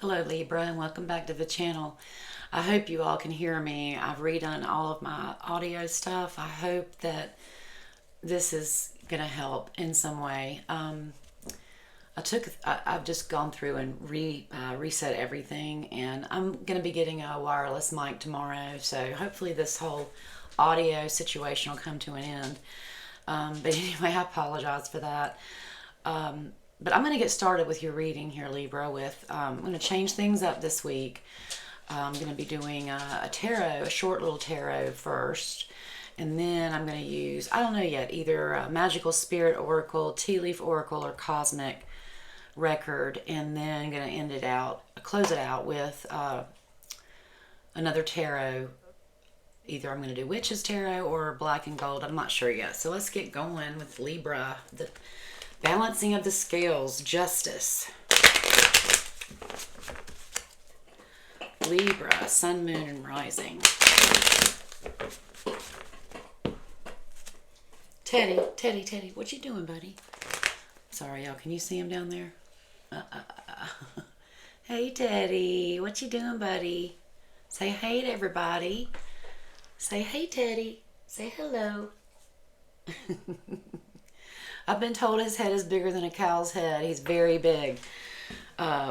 Hello Libra and welcome back to the channel. I hope you all can hear me. I've redone all of my audio stuff. I hope that this is going to help in some way. I've just gone through and reset everything, and I'm going to be getting a wireless mic tomorrow, so hopefully this whole audio situation will come to an end. But anyway, I apologize for that. But I'm going to get started with your reading here, Libra. I'm going to change things up this week. I'm going to be doing a tarot, a short little tarot first. And then I'm going to use, I don't know yet, either a magical spirit oracle, tea leaf oracle, or cosmic record. And then I'm going to close it out with another tarot. Either I'm going to do witch's tarot or black and gold. I'm not sure yet. So let's get going with Libra. The balancing of the scales, justice. Libra, sun, moon, and rising. Teddy, what you doing, buddy? Sorry, y'all, can you see him down there? Hey, Teddy, what you doing, buddy? Say hey to everybody. Say hey, Teddy. Say hello. I've been told his head is bigger than a cow's head. He's very big.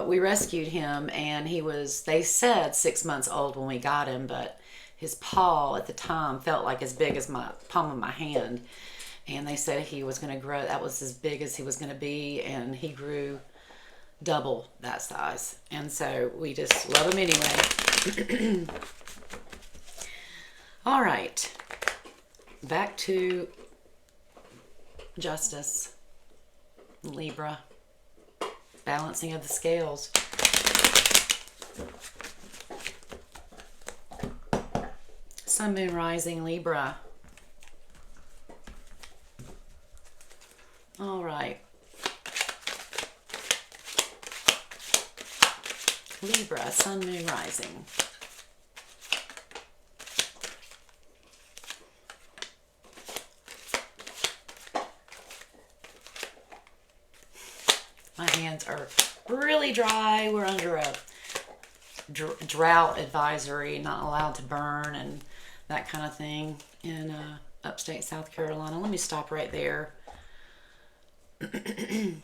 We rescued him, and they said 6 months old when we got him, but his paw at the time felt like as big as my palm of my hand. And they said he was going to grow. That was as big as he was going to be, and he grew double that size. And so we just love him anyway. All right. Back to justice, Libra, balancing of the scales. Sun, moon, rising, Libra. All right. Libra, sun, moon, rising. My hands are really dry. We're under a drought advisory, not allowed to burn and that kind of thing in upstate South Carolina. Let me stop right there. I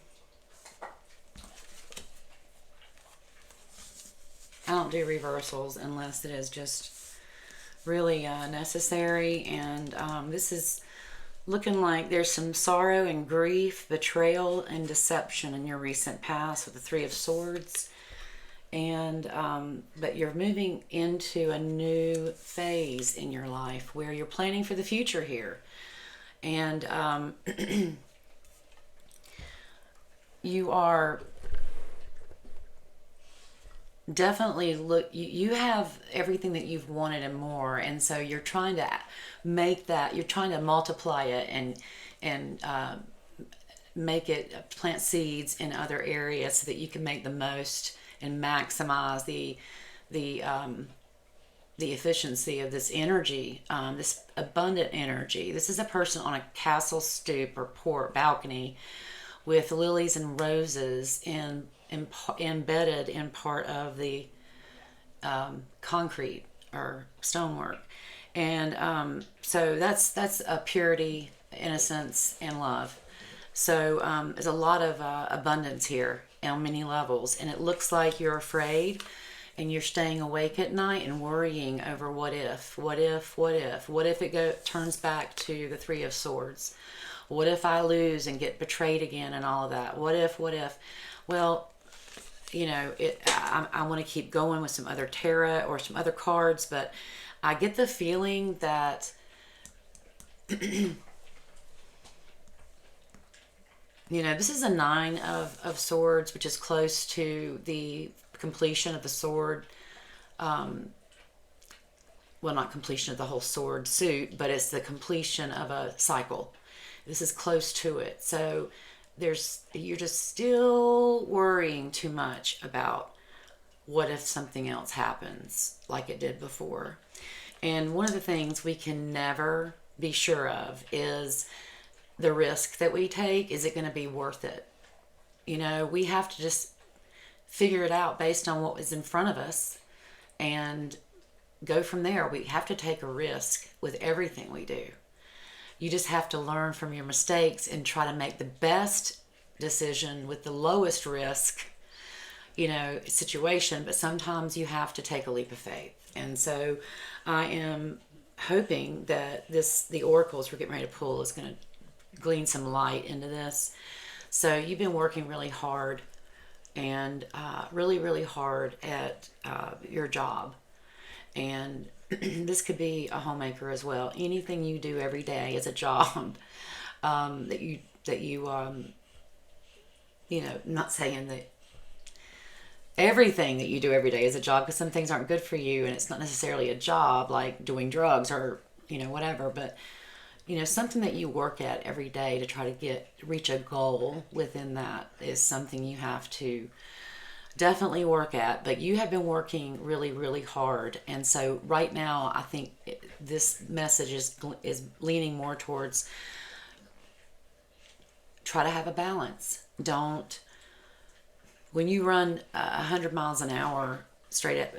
don't do reversals unless it is just really necessary. And this is looking like there's some sorrow and grief, betrayal and deception in your recent past with the Three of Swords. And but you're moving into a new phase in your life where you're planning for the future here. And you are definitely you have everything that you've wanted and more, and so you're trying to make that, you're trying to multiply it and make it, plant seeds in other areas so that you can make the most and maximize the efficiency of this energy, this abundant energy. This is a person on a castle stoop or port balcony with lilies and roses embedded in part of the concrete or stonework. And so that's a purity, innocence, and love. So there's a lot of abundance here on many levels. And it looks like you're afraid and you're staying awake at night and worrying over what if it turns back to the Three of Swords. What if I lose and get betrayed again and all of that? What if? Well, you know, I want to keep going with some other tarot or some other cards, but I get the feeling that you know, this is a Nine of Swords, which is close to the completion of the sword. Well, not completion of the whole sword suit, but it's the completion of a cycle. This is close to it. So you're just still worrying too much about what if something else happens like it did before. And one of the things we can never be sure of is the risk that we take. Is it going to be worth it? You know, we have to just figure it out based on what was in front of us and go from there. We have to take a risk with everything we do. You just have to learn from your mistakes and try to make the best decision with the lowest risk, situation. But sometimes you have to take a leap of faith. And so I am hoping that the oracles we're getting ready to pull is going to glean some light into this. So you've been working really hard and really, really hard at your job. And this could be a homemaker as well. Anything you do every day is a job that you not saying that everything that you do every day is a job, because some things aren't good for you and it's not necessarily a job like doing drugs or whatever, but something that you work at every day to try to reach a goal within that is something you have to definitely work at. But you have been working really, really hard, and so right now I think this message is leaning more towards try to have a balance. Don't, when you run 100 miles an hour straight up,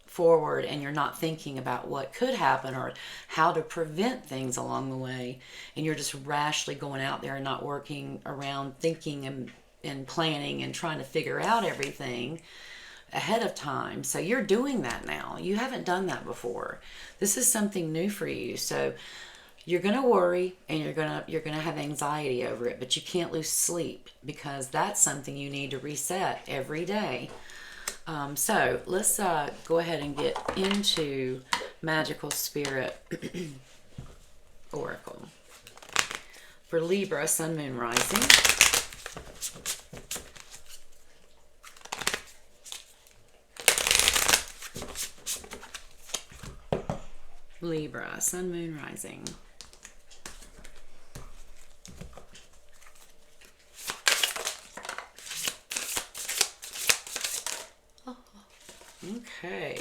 forward, and you're not thinking about what could happen or how to prevent things along the way, and you're just rashly going out there and not working around thinking and planning and trying to figure out everything ahead of time. So you're doing that now. You haven't done that before. This is something new for you. So you're going to worry and you're going to have anxiety over it, but you can't lose sleep, because that's something you need to reset every day. So let's go ahead and get into Magical Spirit Oracle for Libra, Sun, Moon, Rising. Libra, Sun, Moon, Rising. Okay.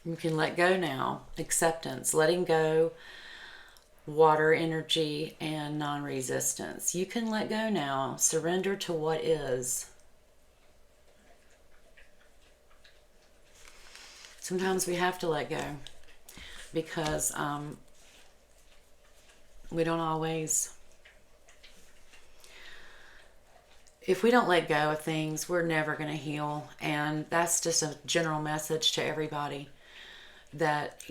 You can let go now. Acceptance, letting go, water energy, and non-resistance. You can let go now. Surrender to what is. Sometimes we have to let go because we don't always, if we don't let go of things, we're never going to heal. And that's just a general message to everybody that,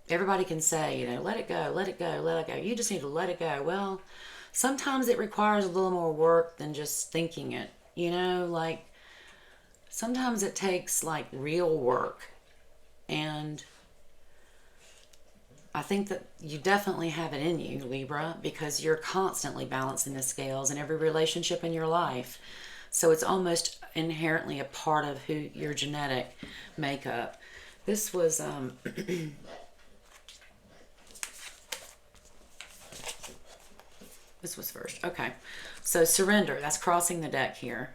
everybody can say, let it go, let it go, let it go. You just need to let it go. Well, sometimes it requires a little more work than just thinking it, like sometimes it takes like real work. And I think that you definitely have it in you, Libra, because you're constantly balancing the scales in every relationship in your life. So it's almost inherently a part of who your genetic makeup. This was this was first. Okay. So surrender, that's crossing the deck here.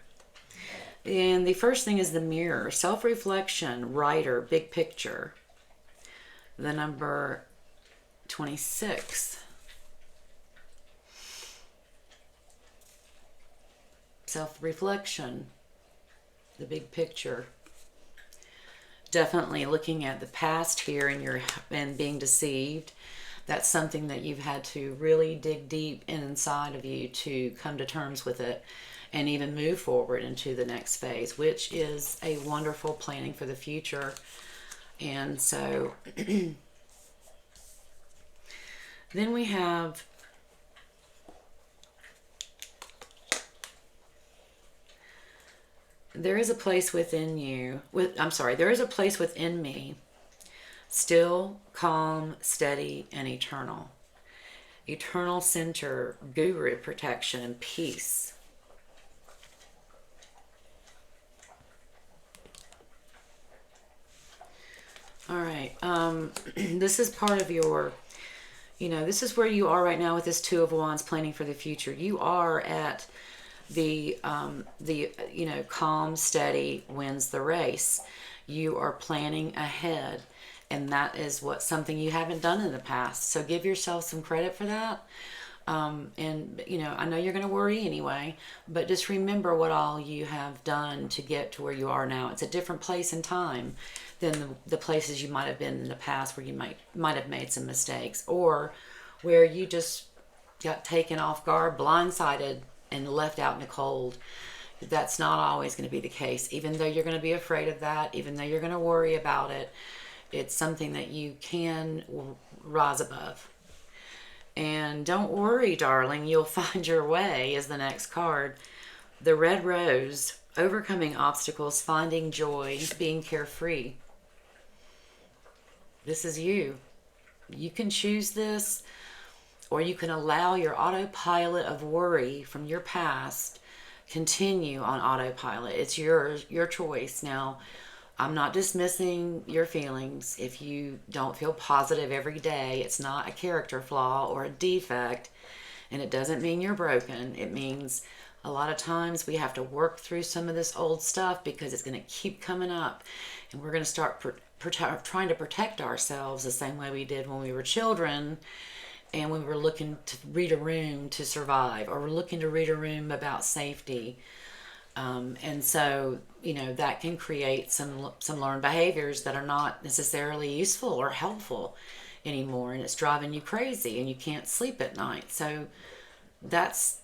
And the first thing is the mirror, self-reflection, writer, big picture. The number 26. Self-reflection, the big picture. Definitely looking at the past here and being deceived. That's something that you've had to really dig deep inside of you to come to terms with it and even move forward into the next phase, which is a wonderful planning for the future. And so then we have there is a place within you, there is a place within me, still, calm, steady, and eternal. Eternal center, guru protection, and peace. All right. This is part of your, this is where you are right now with this Two of Wands, planning for the future. You are at the calm, steady wins the race. You are planning ahead, and that is something you haven't done in the past. So give yourself some credit for that. And you know, I know you're going to worry anyway, but just remember what all you have done to get to where you are now. It's a different place and time than the places you might have been in the past, where you might have made some mistakes, or where you just got taken off guard, blindsided, and left out in the cold. That's not always going to be the case. Even though you're going to be afraid of that, even though you're going to worry about it, it's something that you can rise above. And don't worry, darling, you'll find your way is the next card. The red rose, overcoming obstacles, finding joy, being carefree. This is you. You can choose this, or you can allow your autopilot of worry from your past continue on autopilot. It's your choice. Now, I'm not dismissing your feelings. If you don't feel positive every day, it's not a character flaw or a defect, and it doesn't mean you're broken. It means a lot of times we have to work through some of this old stuff because it's going to keep coming up, and we're going to start trying to protect ourselves the same way we did when we were children, and we were looking to read a room to survive, or we're looking to read a room about safety. And so, you know, that can create some learned behaviors that are not necessarily useful or helpful anymore, and it's driving you crazy, and you can't sleep at night. So that's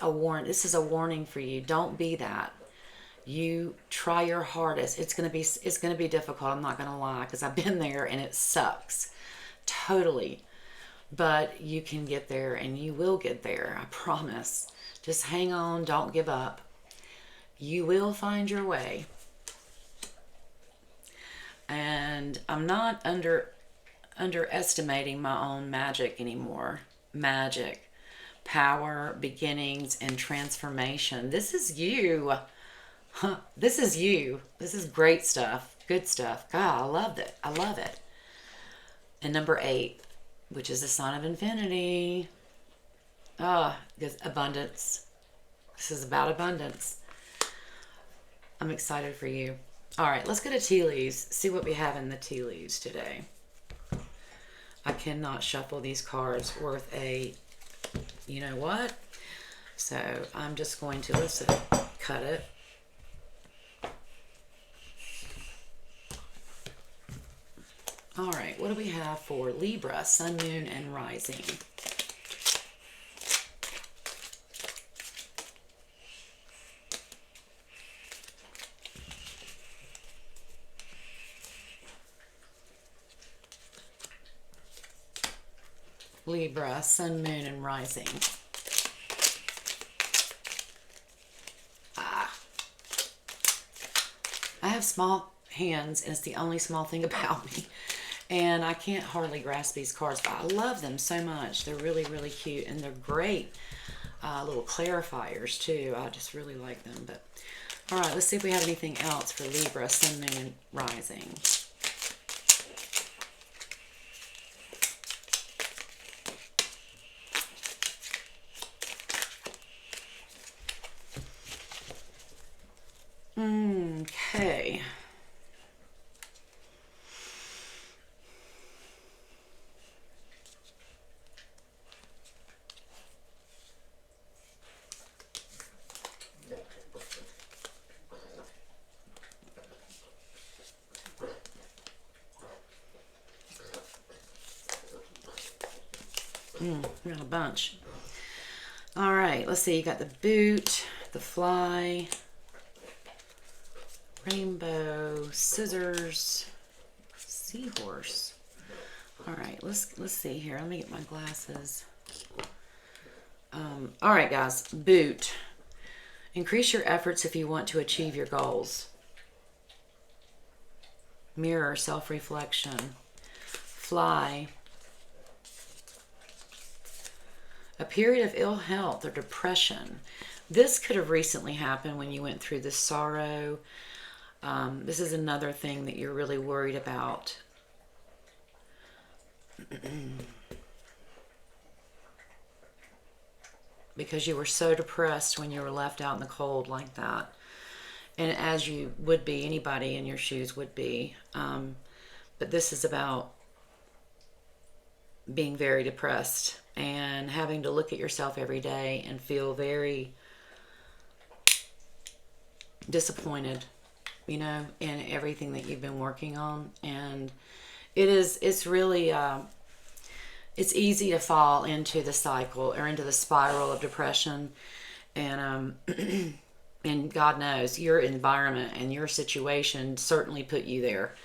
a warning. This is a warning for you. Don't be that. You try your hardest. It's gonna be difficult. I'm not gonna lie, because I've been there and it sucks, totally. But you can get there, and you will get there. I promise. Just hang on. Don't give up. You will find your way. And I'm not underestimating my own magic anymore. Magic, power, beginnings, and transformation. This is you. This is you. This is great stuff. Good stuff. God, I love it. I love it. And number 8, which is the sign of infinity. Abundance. This is about abundance. I'm excited for you. All right, let's go to tea leaves. See what we have in the tea leaves today. I cannot shuffle these cards worth a, you know what? So I'm just going to, let's cut it. All right, what do we have for Libra, Sun, Moon, and Rising? Libra, Sun, Moon, and Rising. I have small hands, and it's the only small thing about me. And I can't hardly grasp these cards, but I love them so much. They're really, really cute, and they're great little clarifiers, too. I just really like them. But all right, let's see if we have anything else for Libra, Sun, Moon, and Rising. Okay. We got a bunch. All right, let's see. You got the boot, the fly, rainbow, scissors, seahorse. All right, let's see here. Let me get my glasses. All right, guys. Boot. Increase your efforts if you want to achieve your goals. Mirror, self-reflection. Fly. A period of ill health or depression. This could have recently happened when you went through this sorrow. This is another thing that you're really worried about. Because you were so depressed when you were left out in the cold like that. And as you would be, anybody in your shoes would be. But this is about being very depressed and having to look at yourself every day and feel very disappointed, you know, in everything that you've been working on. And it's really, it's easy to fall into the cycle or into the spiral of depression. And, and God knows your environment and your situation certainly put you there.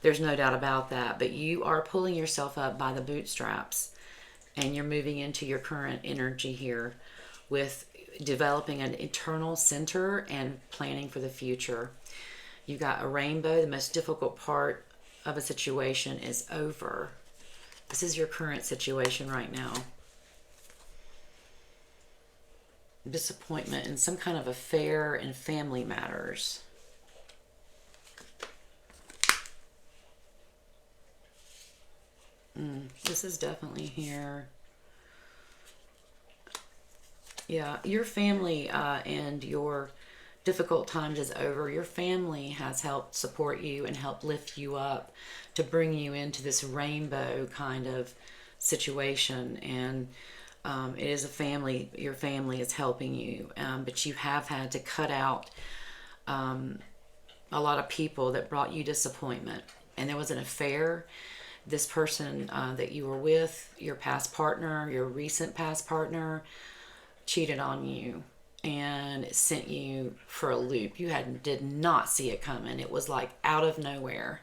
There's no doubt about that. But you are pulling yourself up by the bootstraps, and you're moving into your current energy here with developing an internal center and planning for the future. You got a rainbow. The most difficult part of a situation is over. This is your current situation right now. Disappointment in some kind of affair and family matters. This is definitely here. Yeah, your family and your difficult times is over. Your family has helped support you and helped lift you up to bring you into this rainbow kind of situation. And it is a family. Your family is helping you. But you have had to cut out a lot of people that brought you disappointment. And there was an affair. This person that you were with, your past partner, your recent past partner, cheated on you and sent you for a loop. You did not see it coming. It was like out of nowhere.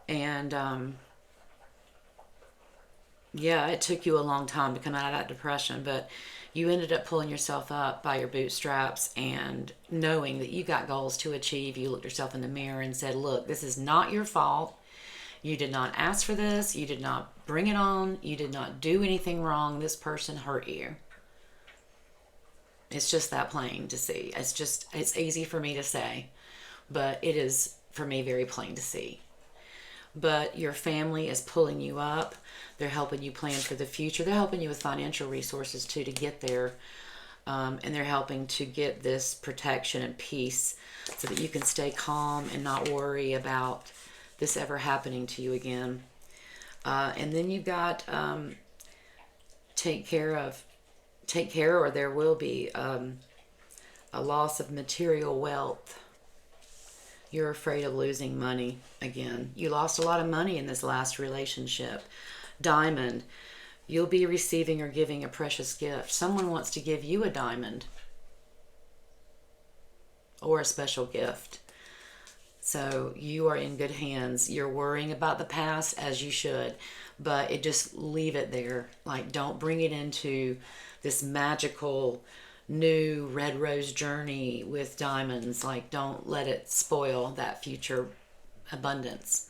And yeah, it took you a long time to come out of that depression, but you ended up pulling yourself up by your bootstraps and knowing that you got goals to achieve. You looked yourself in the mirror and said, look, this is not your fault. You did not ask for this. You did not bring it on. You did not do anything wrong. This person hurt you. It's just that plain to see. It's easy for me to say, but it is for me very plain to see. But your family is pulling you up. They're helping you plan for the future. They're helping you with financial resources too to get there. And they're helping to get this protection and peace so that you can stay calm and not worry about this ever happening to you again. And then you got take care, or there will be a loss of material wealth. You're afraid of losing money again. You lost a lot of money in this last relationship. Diamond, you'll be receiving or giving a precious gift. Someone wants to give you a diamond or a special gift. So you are in good hands. You're worrying about the past, as you should, but just leave it there. Like, don't bring it into this magical new red rose journey with diamonds. Like, don't let it spoil that future abundance.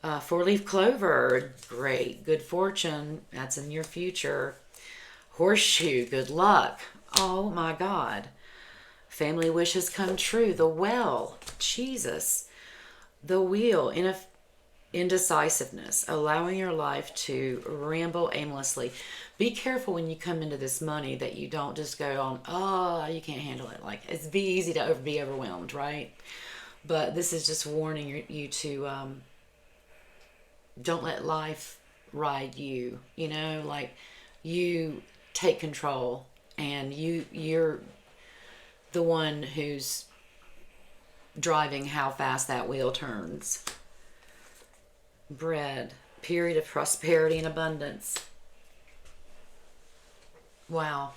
4-leaf clover, great, good fortune. That's in your future. Horseshoe, good luck. Oh my God. Family wishes come true. The well, Jesus. The wheel, indecisiveness, allowing your life to ramble aimlessly. Be careful when you come into this money that you don't just go on, oh, you can't handle it. Like, it's easy to be overwhelmed, right? But this is just warning you to don't let life ride you. You know, like, you take control, and you're the one who's driving how fast that wheel turns. Bread, period of prosperity and abundance. Wow.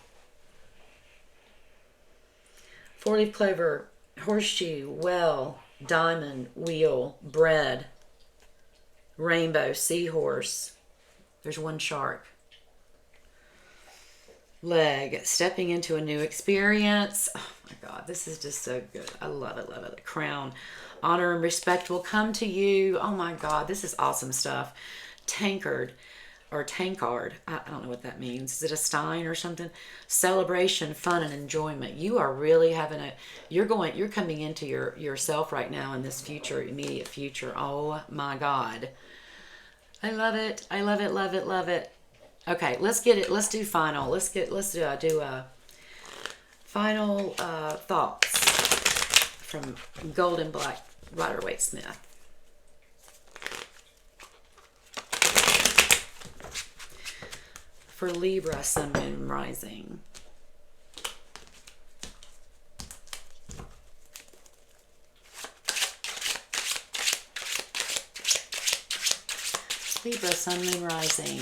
4-leaf clover, horseshoe, well, diamond, wheel, bread, rainbow, seahorse. There's one shark. Leg, stepping into a new experience. Oh my God, this is just so good. I love it, love it. Crown, honor and respect will come to you. Oh my God, this is awesome stuff. Tankard, or tankard. I don't know what that means. Is it a stein or something? Celebration, fun, and enjoyment. You are really having you're coming into yourself right now in this future, immediate future. Oh my God. I love it. I love it, love it, love it. Okay, let's get it. Let's do final. Let's do final thoughts. from Golden Black Rider-Waite-Smith. For Libra, Sun, Moon, Rising. Libra, Sun, Moon, Rising.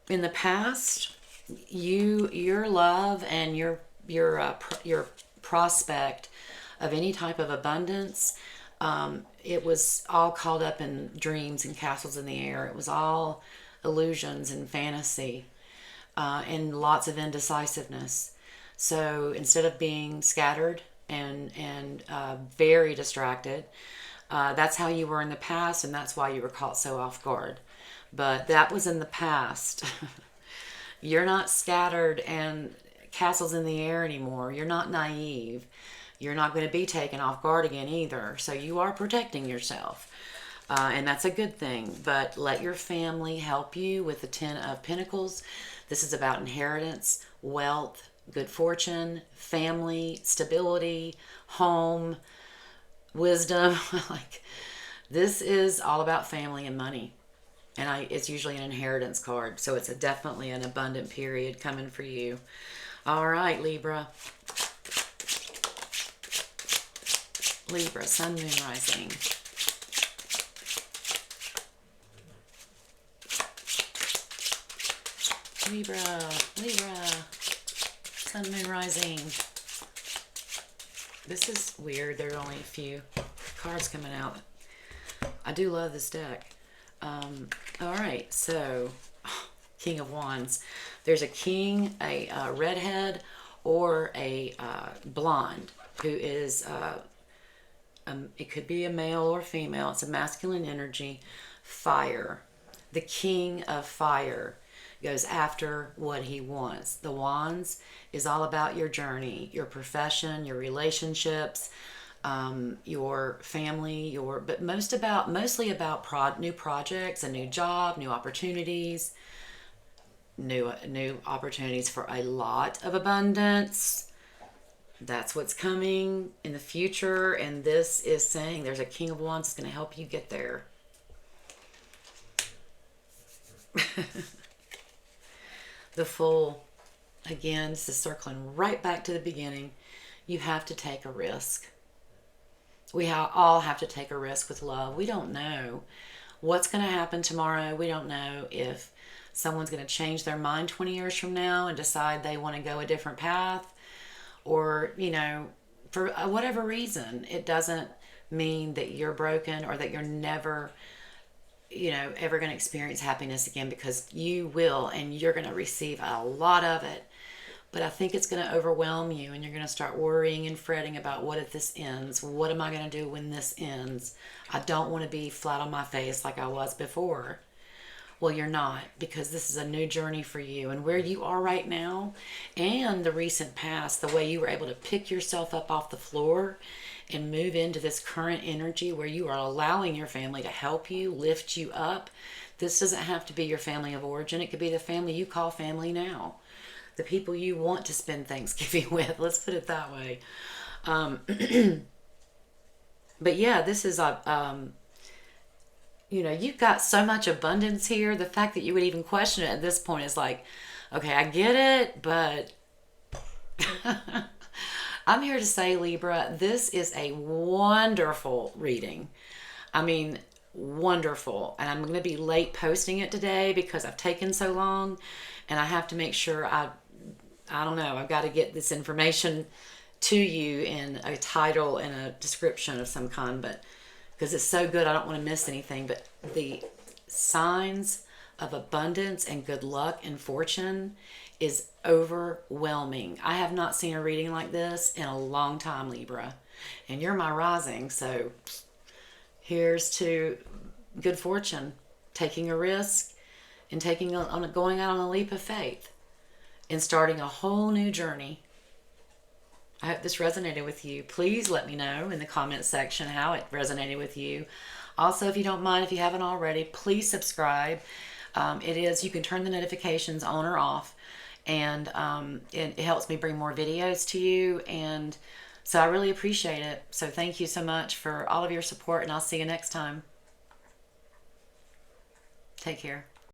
In the past, your love and your prospect of any type of abundance, it was all caught up in dreams and castles in the air. It was all illusions and fantasy, and lots of indecisiveness. So instead of being scattered and very distracted, that's how you were in the past, and that's why you were caught so off guard. But that was in the past. You're not scattered and castles in the air anymore. You're not naive. You're not going to be taken off guard again either. So you are protecting yourself. And that's a good thing. But let your family help you with the Ten of Pentacles. This is about inheritance, wealth, good fortune, family, stability, home, wisdom. Like, this is all about family and money. And it's usually an inheritance card. So it's definitely an abundant period coming for you. All right, Libra. Libra, Sun, Moon, Rising. Libra, Sun, Moon, Rising. This is weird. There are only a few cards coming out. I do love this deck. All right, so King of Wands. There's a king, a redhead, or a blonde who is, it could be a male or female. It's a masculine energy. Fire. The king of fire goes after what he wants. The Wands is all about your journey, your profession, your relationships, your family, but mostly about new projects, a new job, new opportunities, new opportunities for a lot of abundance. That's what's coming in the future, and this is saying there's a King of Wands that's going to help you get there. The Fool, again, this is circling right back to the beginning. You have to take a risk. We all have to take a risk with love. We don't know what's going to happen tomorrow. We don't know if someone's going to change their mind 20 years from now and decide they want to go a different path, or, for whatever reason. It doesn't mean that you're broken or that you're never, ever going to experience happiness again, because you will, and you're going to receive a lot of it. But I think it's going to overwhelm you, and you're going to start worrying and fretting about, what if this ends? What am I going to do when this ends? I don't want to be flat on my face like I was before. Well, you're not, because this is a new journey for you. And where you are right now and the recent past, the way you were able to pick yourself up off the floor and move into this current energy where you are allowing your family to help you, lift you up. This doesn't have to be your family of origin. It could be the family you call family now. The people you want to spend Thanksgiving with. Let's put it that way. But yeah, this is you've got so much abundance here. The fact that you would even question it at this point is like, okay, I get it, but I'm here to say, Libra, this is a wonderful reading. I mean, wonderful. And I'm going to be late posting it today because I've taken so long, and I have to make sure I don't know, I've got to get this information to you in a title and a description of some kind, but because it's so good, I don't want to miss anything. But the signs of abundance and good luck and fortune is overwhelming. I have not seen a reading like this in a long time, Libra. And you're my rising, so here's to good fortune, taking a risk, and going out on a leap of faith, and starting a whole new journey. I hope this resonated with you. Please let me know in the comments section how it resonated with you. Also, if you don't mind, if you haven't already, please subscribe. You can turn the notifications on or off, and it helps me bring more videos to you. And so I really appreciate it. So thank you so much for all of your support, and I'll see you next time. Take care.